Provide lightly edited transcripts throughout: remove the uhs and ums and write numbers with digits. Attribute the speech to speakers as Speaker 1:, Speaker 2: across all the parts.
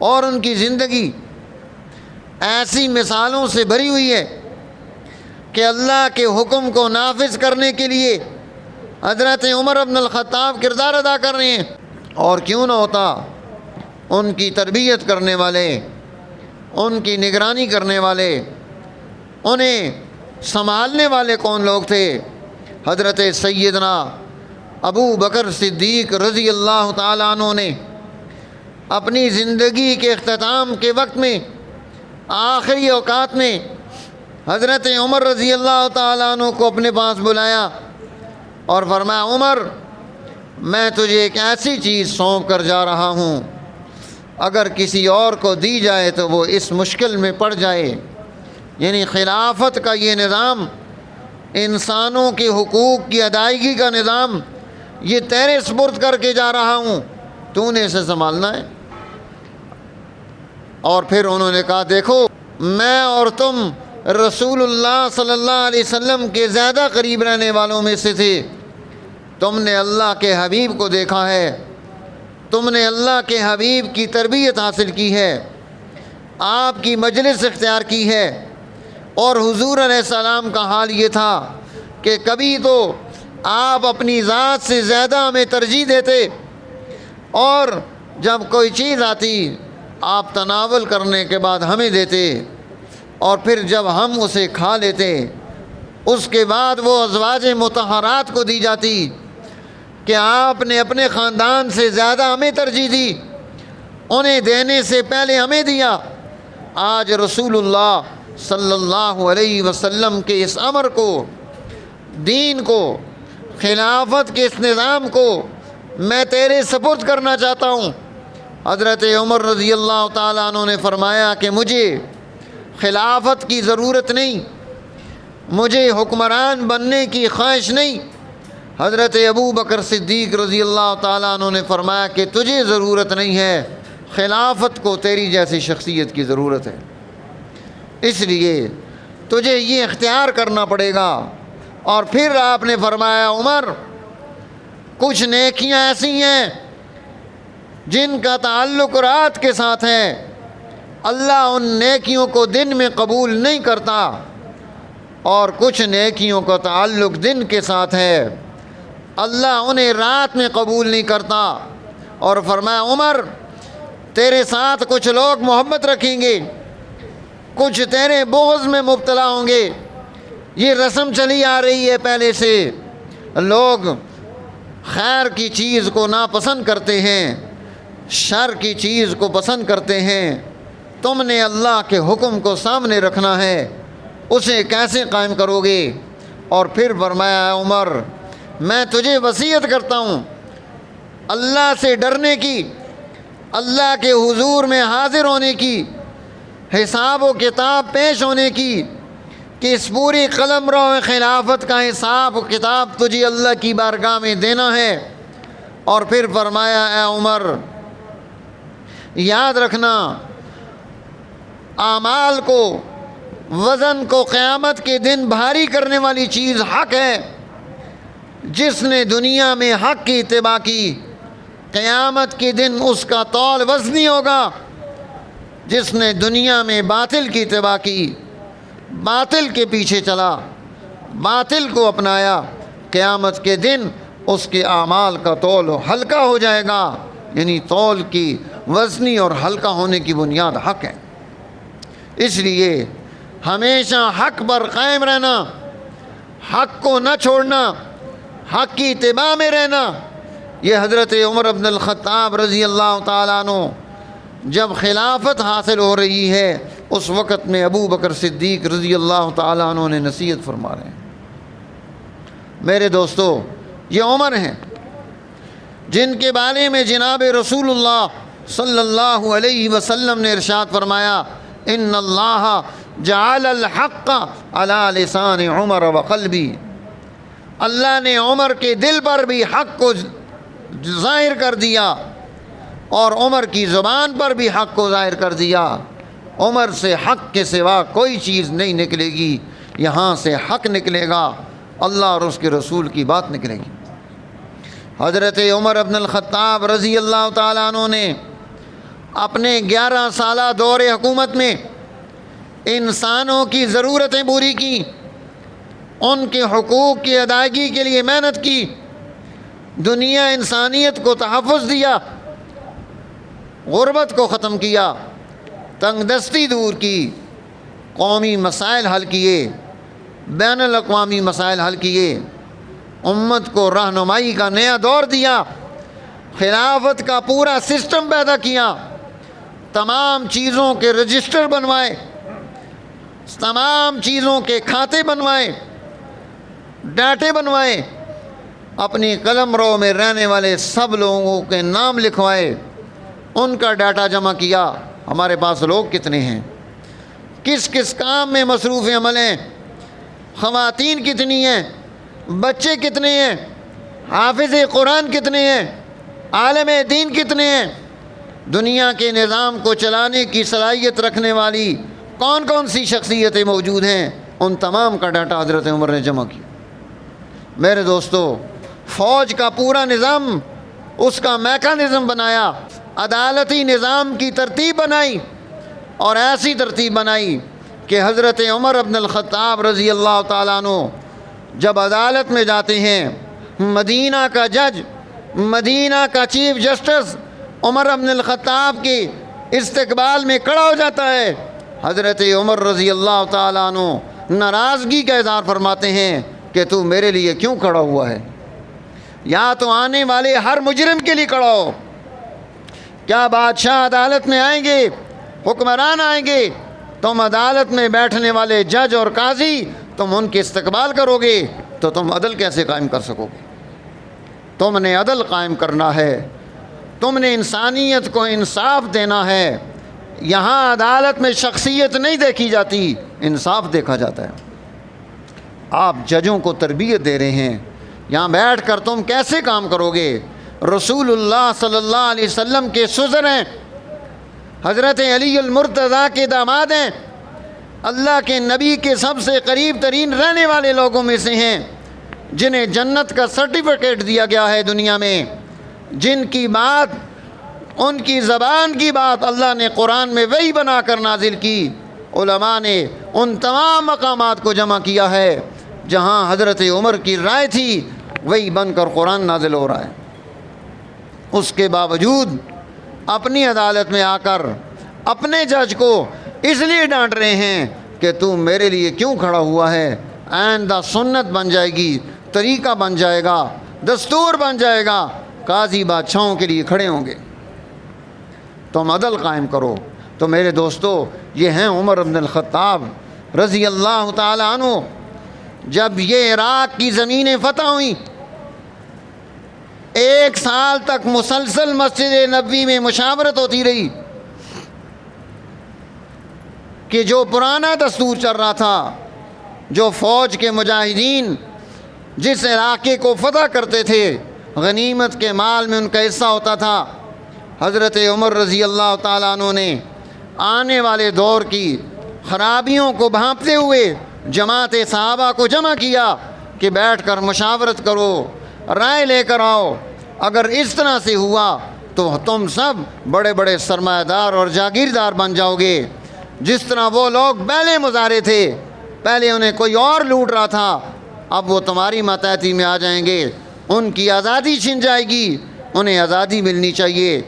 Speaker 1: اور ان کی زندگی ایسی مثالوں سے بھری ہوئی ہے کہ اللہ کے حکم کو نافذ کرنے کے لیے حضرت عمر بن الخطاب کردار ادا کر رہے ہیں۔ اور کیوں نہ ہوتا، ان کی تربیت کرنے والے، ان کی نگرانی کرنے والے، انہیں سنبھالنے والے کون لوگ تھے؟ حضرت سیدنا ابو بکر صدیق رضی اللہ تعالیٰ عنہ نے اپنی زندگی کے اختتام کے وقت میں، آخری اوقات میں، حضرت عمر رضی اللہ تعالیٰ عنہ کو اپنے پاس بلایا اور فرمایا، عمر، میں تجھے ایک ایسی چیز سونپ کر جا رہا ہوں، اگر کسی اور کو دی جائے تو وہ اس مشکل میں پڑ جائے۔ یعنی خلافت کا یہ نظام، انسانوں کے حقوق کی ادائیگی کا نظام، یہ تیرے سپرد کر کے جا رہا ہوں، تو نے اسے سنبھالنا ہے۔ اور پھر انہوں نے کہا، دیکھو، میں اور تم رسول اللہ صلی اللہ علیہ وسلم کے زیادہ قریب رہنے والوں میں سے تھے، تم نے اللہ کے حبیب کو دیکھا ہے، تم نے اللہ کے حبیب کی تربیت حاصل کی ہے، آپ کی مجلس اختیار کی ہے، اور حضور علیہ السلام کا حال یہ تھا کہ کبھی تو آپ اپنی ذات سے زیادہ ہمیں ترجیح دیتے، اور جب کوئی چیز آتی آپ تناول کرنے کے بعد ہمیں دیتے، اور پھر جب ہم اسے کھا لیتے اس کے بعد وہ ازواج مطہرات کو دی جاتی کہ آپ نے اپنے خاندان سے زیادہ ہمیں ترجیح دی، انہیں دینے سے پہلے ہمیں دیا۔ آج رسول اللہ صلی اللہ علیہ وسلم کے اس امر کو، دین کو، خلافت کے اس نظام کو میں تیرے سپرد کرنا چاہتا ہوں۔ حضرت عمر رضی اللہ تعالیٰ عنہ نے فرمایا کہ مجھے خلافت کی ضرورت نہیں، مجھے حکمران بننے کی خواہش نہیں۔ حضرت ابو بکر صدیق رضی اللہ تعالیٰ عنہ نے فرمایا کہ تجھے ضرورت نہیں ہے، خلافت کو تیری جیسی شخصیت کی ضرورت ہے، اس لیے تجھے یہ اختیار کرنا پڑے گا۔ اور پھر آپ نے فرمایا، عمر، کچھ نیکیاں ایسی ہیں جن کا تعلق رات کے ساتھ ہے، اللہ ان نیکیوں کو دن میں قبول نہیں کرتا، اور کچھ نیکیوں کا تعلق دن کے ساتھ ہے، اللہ انہیں رات میں قبول نہیں کرتا۔ اور فرمایا، عمر، تیرے ساتھ کچھ لوگ محبت رکھیں گے، کچھ تیرے بغض میں مبتلا ہوں گے، یہ رسم چلی آ رہی ہے پہلے سے، لوگ خیر کی چیز کو ناپسند کرتے ہیں، شر کی چیز کو پسند کرتے ہیں، تم نے اللہ کے حکم کو سامنے رکھنا ہے، اسے کیسے قائم کرو گے؟ اور پھر فرمایا، عمر، میں تجھے وصیت کرتا ہوں اللہ سے ڈرنے کی، اللہ کے حضور میں حاضر ہونے کی، حساب و کتاب پیش ہونے کی، کہ اس پوری قلمرو خلافت کا حساب و کتاب تجھے اللہ کی بارگاہ میں دینا ہے۔ اور پھر فرمایا، اے عمر، یاد رکھنا، اعمال کو، وزن کو قیامت کے دن بھاری کرنے والی چیز حق ہے۔ جس نے دنیا میں حق کی اتباع کی، قیامت کے دن اس کا تول وزنی ہوگا۔ جس نے دنیا میں باطل کی اتباع کی، باطل کے پیچھے چلا، باطل کو اپنایا، قیامت کے دن اس کے اعمال کا تول ہلکا ہو جائے گا۔ یعنی تول کی وزنی اور ہلکا ہونے کی بنیاد حق ہے۔ اس لیے ہمیشہ حق پر قائم رہنا، حق کو نہ چھوڑنا، حق کی اتباع میں رہنا۔ یہ حضرت عمر بن الخطاب رضی اللہ تعالیٰ عنہ جب خلافت حاصل ہو رہی ہے، اس وقت میں ابو بکر صدیق رضی اللہ تعالیٰ عنہ نے نصیحت فرما رہے ہیں۔ میرے دوستو، یہ عمر ہیں جن کے بارے میں جناب رسول اللہ صلی اللہ علیہ وسلم نے ارشاد فرمایا، ان اللہ جعل الحق علی لسان عمر وقلبی، اللہ نے عمر کے دل پر بھی حق کو ظاہر کر دیا، اور عمر کی زبان پر بھی حق کو ظاہر کر دیا۔ عمر سے حق کے سوا کوئی چیز نہیں نکلے گی، یہاں سے حق نکلے گا، اللہ اور اس کے رسول کی بات نکلے گی۔ حضرت عمر بن الخطاب رضی اللہ تعالیٰ عنہ نے اپنے 11 سالہ دور حکومت میں انسانوں کی ضرورتیں پوری کی، ان کے حقوق کی ادائیگی کے لیے محنت کی، دنیا انسانیت کو تحفظ دیا، غربت کو ختم کیا، تنگ دستی دور کی، قومی مسائل حل کیے، بین الاقوامی مسائل حل کیے، امت کو رہنمائی کا نیا دور دیا، خلافت کا پورا سسٹم پیدا کیا، تمام چیزوں کے رجسٹر بنوائے، تمام چیزوں کے کھاتے بنوائے، ڈاٹے بنوائے، اپنی قلم رو میں رہنے والے سب لوگوں کے نام لکھوائے، ان کا ڈاٹا جمع کیا، ہمارے پاس لوگ کتنے ہیں، کس کس کام میں مصروف عمل ہیں، خواتین کتنی ہیں، بچے کتنے ہیں، حافظ قرآن کتنے ہیں، عالم دین کتنے ہیں، دنیا کے نظام کو چلانے کی صلاحیت رکھنے والی کون کون سی شخصیتیں موجود ہیں، ان تمام کا ڈاٹا حضرت عمر نے جمع کیا۔ میرے دوستو، فوج کا پورا نظام، اس کا میکانزم بنایا، عدالتی نظام کی ترتیب بنائی، اور ایسی ترتیب بنائی کہ حضرت عمر بن الخطاب رضی اللہ تعالیٰ عنہ جب عدالت میں جاتے ہیں، مدینہ کا جج، مدینہ کا چیف جسٹس عمر بن الخطاب کے استقبال میں کھڑا ہو جاتا ہے، حضرت عمر رضی اللہ تعالیٰ عنہ ناراضگی کا اظہار فرماتے ہیں کہ تو میرے لیے کیوں کھڑا ہوا ہے؟ یا تو آنے والے ہر مجرم کے لیے کھڑا ہو۔ کیا بادشاہ عدالت میں آئیں گے، حکمران آئیں گے، تم عدالت میں بیٹھنے والے جج اور قاضی تم ان کے استقبال کرو گے تو تم عدل کیسے قائم کر سکو گے؟ تم نے عدل قائم کرنا ہے، تم نے انسانیت کو انصاف دینا ہے۔ یہاں عدالت میں شخصیت نہیں دیکھی جاتی، انصاف دیکھا جاتا ہے۔ آپ ججوں کو تربیت دے رہے ہیں، یہاں بیٹھ کر تم کیسے کام کرو گے؟ رسول اللہ صلی اللہ علیہ وسلم کے سزر ہیں، حضرت علی المرتضیٰ کے داماد ہیں، اللہ کے نبی کے سب سے قریب ترین رہنے والے لوگوں میں سے ہیں، جنہیں جنت کا سرٹیفکیٹ دیا گیا ہے دنیا میں، جن کی بات، ان کی زبان کی بات اللہ نے قرآن میں وحی بنا کر نازل کی۔ علماء نے ان تمام مقامات کو جمع کیا ہے جہاں حضرت عمر کی رائے تھی، وہی بن کر قرآن نازل ہو رہا ہے۔ اس کے باوجود اپنی عدالت میں آ کر اپنے جج کو اس لیے ڈانٹ رہے ہیں کہ تو میرے لیے کیوں کھڑا ہوا ہے؟ آئندہ سنت بن جائے گی، طریقہ بن جائے گا، دستور بن جائے گا، قاضی بادشاہوں کے لیے کھڑے ہوں گے، تم عدل قائم کرو۔ تو میرے دوستو، یہ ہیں عمر بن الخطاب رضی اللہ تعالی عنہ۔ جب یہ عراق کی زمینیں فتح ہوئیں، 1 سال تک مسلسل مسجد نبوی میں مشاورت ہوتی رہی کہ جو پرانا دستور چل رہا تھا، جو فوج کے مجاہدین جس علاقے کو فتح کرتے تھے، غنیمت کے مال میں ان کا حصہ ہوتا تھا، حضرت عمر رضی اللہ تعالیٰ عنہ نے آنے والے دور کی خرابیوں کو بھانپتے ہوئے جماعت صحابہ کو جمع کیا کہ بیٹھ کر مشاورت کرو، رائے لے کر آؤ، اگر اس طرح سے ہوا تو تم سب بڑے بڑے سرمایہ دار اور جاگیردار بن جاؤ گے، جس طرح وہ لوگ پہلے مظاہرے تھے، پہلے انہیں کوئی اور لوٹ رہا تھا، اب وہ تمہاری ماتحتی میں آ جائیں گے، ان کی آزادی چھن جائے گی، انہیں آزادی ملنی چاہیے،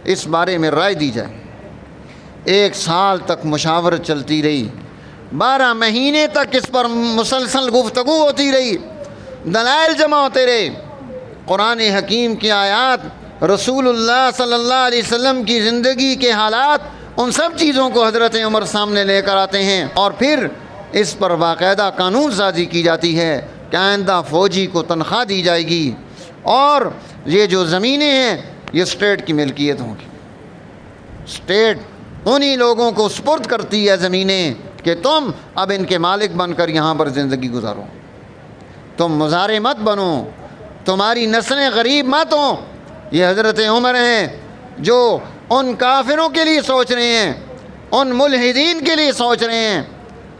Speaker 1: اس بارے میں رائے دی جائے۔ 1 سال تک مشاورت چلتی رہی، 12 مہینے تک اس پر مسلسل گفتگو ہوتی رہی، دلائل جمع ہوتے رہے، قرآن حکیم کی آیات، رسول اللہ صلی اللہ علیہ وسلم کی زندگی کے حالات، ان سب چیزوں کو حضرت عمر سامنے لے کر آتے ہیں، اور پھر اس پر باقاعدہ قانون سازی کی جاتی ہے کہ آئندہ فوجی کو تنخواہ دی جائے گی، اور یہ جو زمینیں ہیں یہ اسٹیٹ کی ملکیت ہوں گی، اسٹیٹ انہی لوگوں کو سپرد کرتی ہے زمینیں کہ تم اب ان کے مالک بن کر یہاں پر زندگی گزارو، تم مزارع مت بنو، تمہاری نسلیں غریب مت ہوں۔ یہ حضرت عمر ہیں جو ان کافروں کے لیے سوچ رہے ہیں، ان ملحدین کے لیے سوچ رہے ہیں،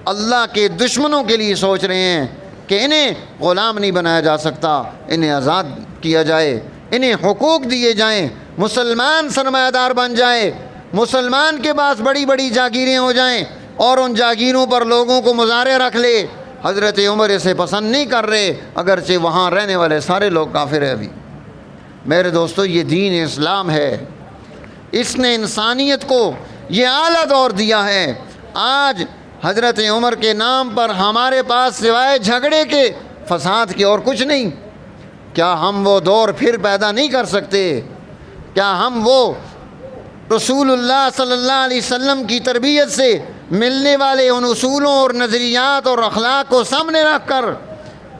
Speaker 1: اللہ کے دشمنوں کے لیے سوچ رہے ہیں کہ انہیں غلام نہیں بنایا جا سکتا، انہیں آزاد کیا جائے، انہیں حقوق دیے جائیں، مسلمان سرمایہ دار بن جائے، مسلمان کے پاس بڑی بڑی جاگیریں ہو جائیں اور ان جاگیروں پر لوگوں کو مظاہرے رکھ لے، حضرت عمر اسے پسند نہیں کر رہے، اگرچہ وہاں رہنے والے سارے لوگ کافر ہیں ابھی۔ میرے دوستو، یہ دین اسلام ہے، اس نے انسانیت کو یہ اعلیٰ دور دیا ہے۔ آج حضرت عمر کے نام پر ہمارے پاس سوائے جھگڑے کے، فساد کے اور کچھ نہیں۔ کیا ہم وہ دور پھر پیدا نہیں کر سکتے؟ کیا ہم وہ رسول اللہ صلی اللہ علیہ وسلم کی تربیت سے ملنے والے ان اصولوں اور نظریات اور اخلاق کو سامنے رکھ کر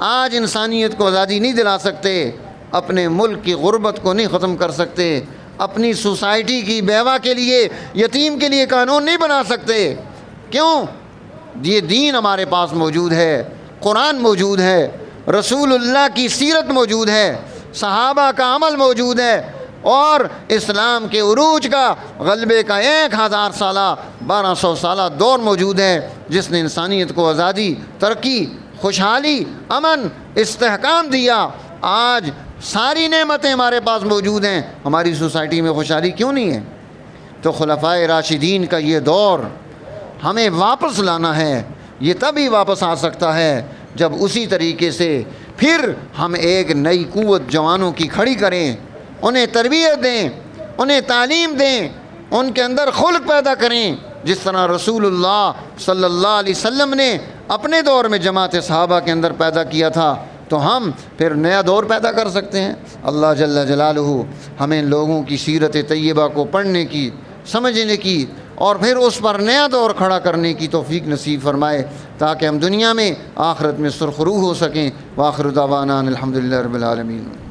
Speaker 1: آج انسانیت کو آزادی نہیں دلا سکتے؟ اپنے ملک کی غربت کو نہیں ختم کر سکتے؟ اپنی سوسائٹی کی بیوہ کے لیے، یتیم کے لیے قانون نہیں بنا سکتے؟ کیوں؟ یہ دین ہمارے پاس موجود ہے، قرآن موجود ہے، رسول اللہ کی سیرت موجود ہے، صحابہ کا عمل موجود ہے، اور اسلام کے عروج کا، غلبے کا 1000 سالہ 1200 سالہ دور موجود ہے، جس نے انسانیت کو آزادی، ترقی، خوشحالی، امن، استحکام دیا۔ آج ساری نعمتیں ہمارے پاس موجود ہیں، ہماری سوسائٹی میں خوشحالی کیوں نہیں ہے؟ تو خلفائے راشدین کا یہ دور ہمیں واپس لانا ہے۔ یہ تبھی واپس آ سکتا ہے جب اسی طریقے سے پھر ہم ایک نئی قوت جوانوں کی کھڑی کریں، انہیں تربیت دیں، انہیں تعلیم دیں، ان کے اندر خلق پیدا کریں، جس طرح رسول اللہ صلی اللہ علیہ وسلم نے اپنے دور میں جماعت صحابہ کے اندر پیدا کیا تھا، تو ہم پھر نیا دور پیدا کر سکتے ہیں۔ اللہ جل جلالہ ہمیں لوگوں کی سیرت طیبہ کو پڑھنے کی، سمجھنے کی، اور پھر اس پر نیا دور کھڑا کرنے کی توفیق نصیب فرمائے، تاکہ ہم دنیا میں آخرت میں سرخرو ہو سکیں۔ وآخر دعوانا الحمدللہ رب العالمین۔